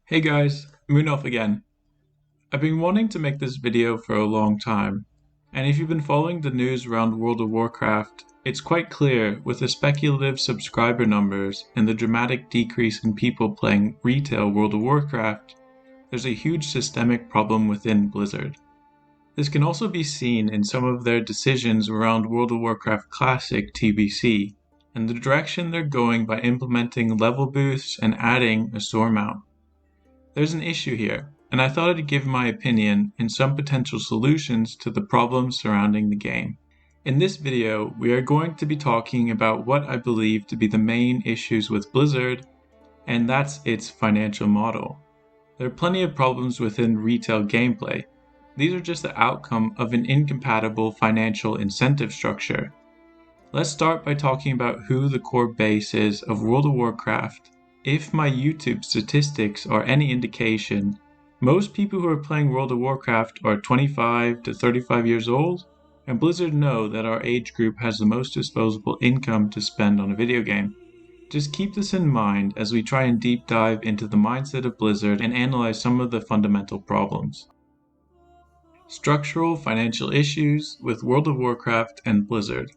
Hey guys, Munaf again. I've been wanting to make this video for a long time, and if you've been following the news around World of Warcraft, it's quite clear with the speculative subscriber numbers and the dramatic decrease in people playing retail World of Warcraft, there's a huge systemic problem within Blizzard. This can also be seen in some of their decisions around World of Warcraft Classic TBC, and the direction they're going by implementing level boosts and adding a store mount. There's an issue here, and I thought I'd give my opinion and some potential solutions to the problems surrounding the game. In this video, we are going to be talking about what I believe to be the main issues with Blizzard, and that's its financial model. There are plenty of problems within retail gameplay. These are just the outcome of an incompatible financial incentive structure. Let's start by talking about who the core base is of World of Warcraft. If my YouTube statistics are any indication, most people who are playing World of Warcraft are 25 to 35 years old, and Blizzard know that our age group has the most disposable income to spend on a video game. Just keep this in mind as we try and deep dive into the mindset of Blizzard and analyze some of the fundamental problems. Structural financial issues with World of Warcraft and Blizzard.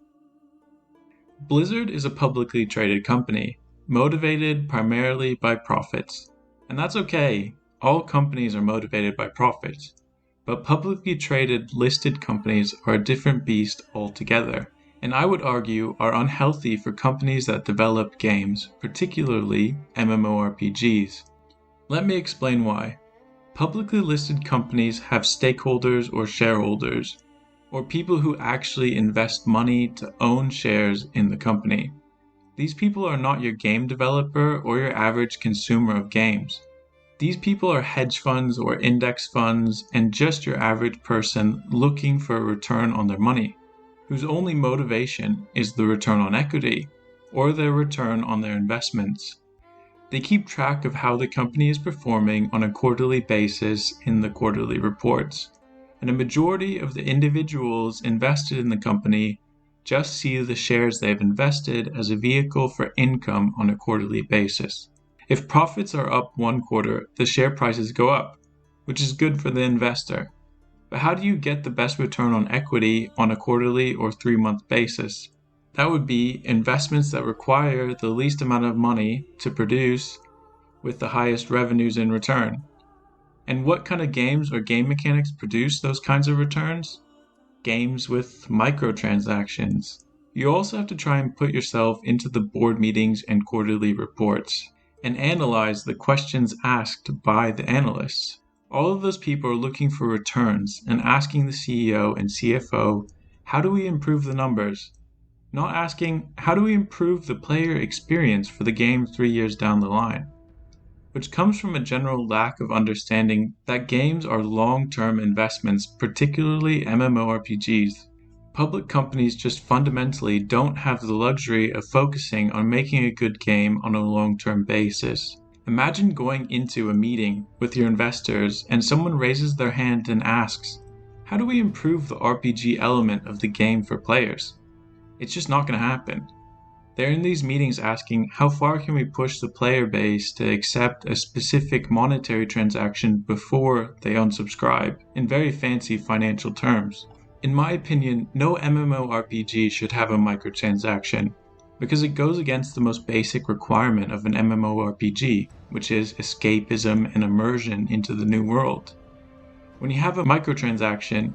Blizzard is a publicly traded company, motivated primarily by profits. And that's okay, all companies are motivated by profits. But publicly traded listed companies are a different beast altogether, and I would argue are unhealthy for companies that develop games, particularly MMORPGs. Let me explain why. Publicly listed companies have stakeholders or shareholders, or people who actually invest money to own shares in the company. These people are not your game developer or your average consumer of games. These people are hedge funds or index funds and just your average person looking for a return on their money, whose only motivation is the return on equity or their return on their investments. They keep track of how the company is performing on a quarterly basis in the quarterly reports, and a majority of the individuals invested in the company just see the shares they've invested as a vehicle for income on a quarterly basis. If profits are up one quarter, the share prices go up, which is good for the investor. But how do you get the best return on equity on a quarterly or 3-month basis? That would be investments that require the least amount of money to produce with the highest revenues in return. And what kind of games or game mechanics produce those kinds of returns? Games with microtransactions. You also have to try and put yourself into the board meetings and quarterly reports, and analyze the questions asked by the analysts. All of those people are looking for returns and asking the CEO and CFO, how do we improve the numbers? Not asking, how do we improve the player experience for the game 3 years down the line? Which comes from a general lack of understanding that games are long-term investments, particularly MMORPGs. Public companies just fundamentally don't have the luxury of focusing on making a good game on a long-term basis. Imagine going into a meeting with your investors and someone raises their hand and asks, how do we improve the RPG element of the game for players? It's just not going to happen. They're in these meetings asking, how far can we push the player base to accept a specific monetary transaction before they unsubscribe, in very fancy financial terms. In my opinion, no MMORPG should have a microtransaction, because it goes against the most basic requirement of an MMORPG, which is escapism and immersion into the new world. When you have a microtransaction,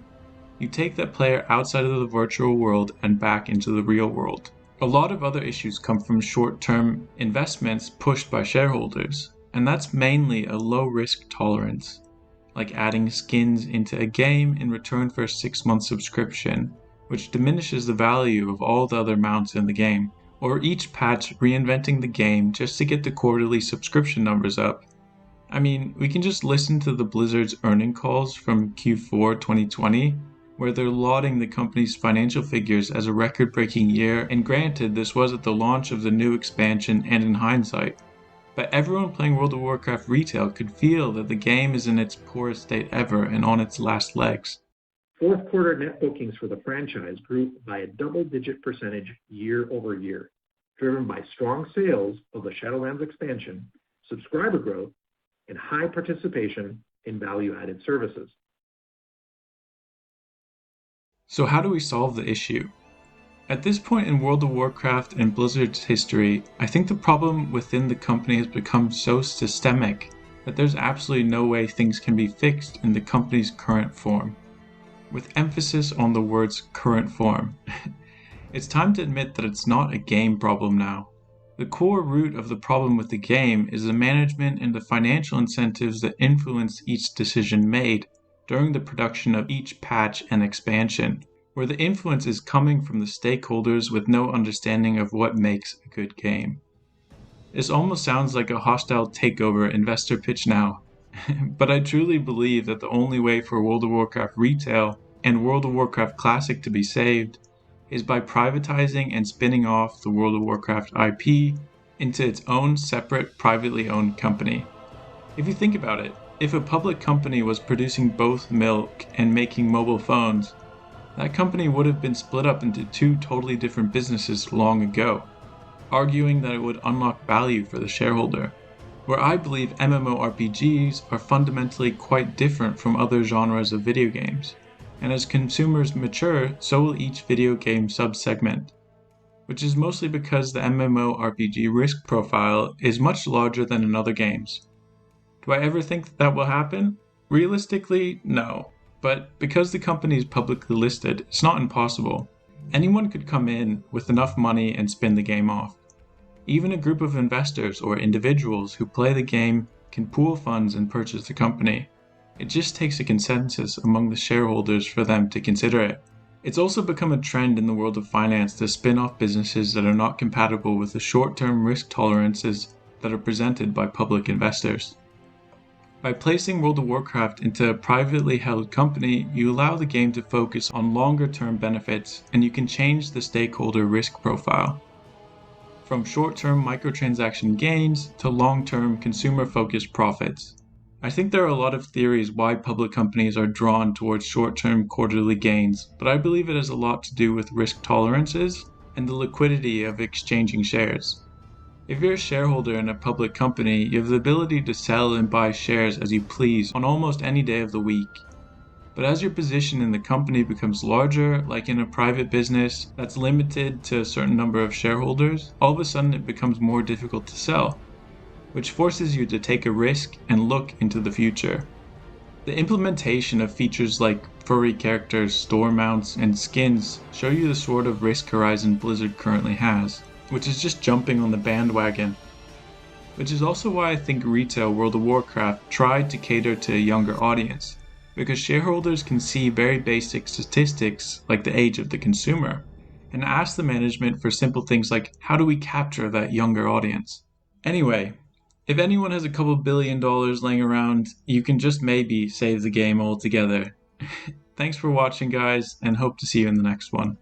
you take that player outside of the virtual world and back into the real world. A lot of other issues come from short-term investments pushed by shareholders, and that's mainly a low-risk tolerance, like adding skins into a game in return for a 6-month subscription, which diminishes the value of all the other mounts in the game, or each patch reinventing the game just to get the quarterly subscription numbers up. I mean, we can just listen to the Blizzard's earnings calls from Q4 2020, where they're lauding the company's financial figures as a record-breaking year, and granted this was at the launch of the new expansion and in hindsight. But everyone playing World of Warcraft retail could feel that the game is in its poorest state ever and on its last legs. Fourth quarter net bookings for the franchise grew by a double-digit percentage year over year, driven by strong sales of the Shadowlands expansion, subscriber growth, and high participation in value-added services. So how do we solve the issue? At this point in World of Warcraft and Blizzard's history, I think the problem within the company has become so systemic that there's absolutely no way things can be fixed in the company's current form. With emphasis on the words current form. It's time to admit that it's not a game problem now. The core root of the problem with the game is the management and the financial incentives that influence each decision made during the production of each patch and expansion, where the influence is coming from the stakeholders with no understanding of what makes a good game. This almost sounds like a hostile takeover investor pitch now, but I truly believe that the only way for World of Warcraft retail and World of Warcraft Classic to be saved is by privatizing and spinning off the World of Warcraft IP into its own separate privately owned company. If you think about it, if a public company was producing both milk and making mobile phones, that company would have been split up into two totally different businesses long ago, arguing that it would unlock value for the shareholder. Where I believe MMORPGs are fundamentally quite different from other genres of video games, and as consumers mature, so will each video game subsegment, which is mostly because the MMORPG risk profile is much larger than in other games. Do I ever think that will happen? Realistically, no. But because the company is publicly listed, it's not impossible. Anyone could come in with enough money and spin the game off. Even a group of investors or individuals who play the game can pool funds and purchase the company. It just takes a consensus among the shareholders for them to consider it. It's also become a trend in the world of finance to spin off businesses that are not compatible with the short-term risk tolerances that are presented by public investors. By placing World of Warcraft into a privately held company, you allow the game to focus on longer-term benefits, and you can change the stakeholder risk profile. From short-term microtransaction gains to long-term consumer-focused profits. I think there are a lot of theories why public companies are drawn towards short-term quarterly gains, but I believe it has a lot to do with risk tolerances and the liquidity of exchanging shares. If you're a shareholder in a public company, you have the ability to sell and buy shares as you please on almost any day of the week. But as your position in the company becomes larger, like in a private business that's limited to a certain number of shareholders, all of a sudden it becomes more difficult to sell, which forces you to take a risk and look into the future. The implementation of features like furry characters, store mounts, and skins show you the sort of risk horizon Blizzard currently has, which is just jumping on the bandwagon. Which is also why I think retail World of Warcraft tried to cater to a younger audience, because shareholders can see very basic statistics like the age of the consumer, and ask the management for simple things like how do we capture that younger audience. Anyway, if anyone has a couple $1 billion laying around, you can just maybe save the game altogether. Thanks for watching guys, and hope to see you in the next one.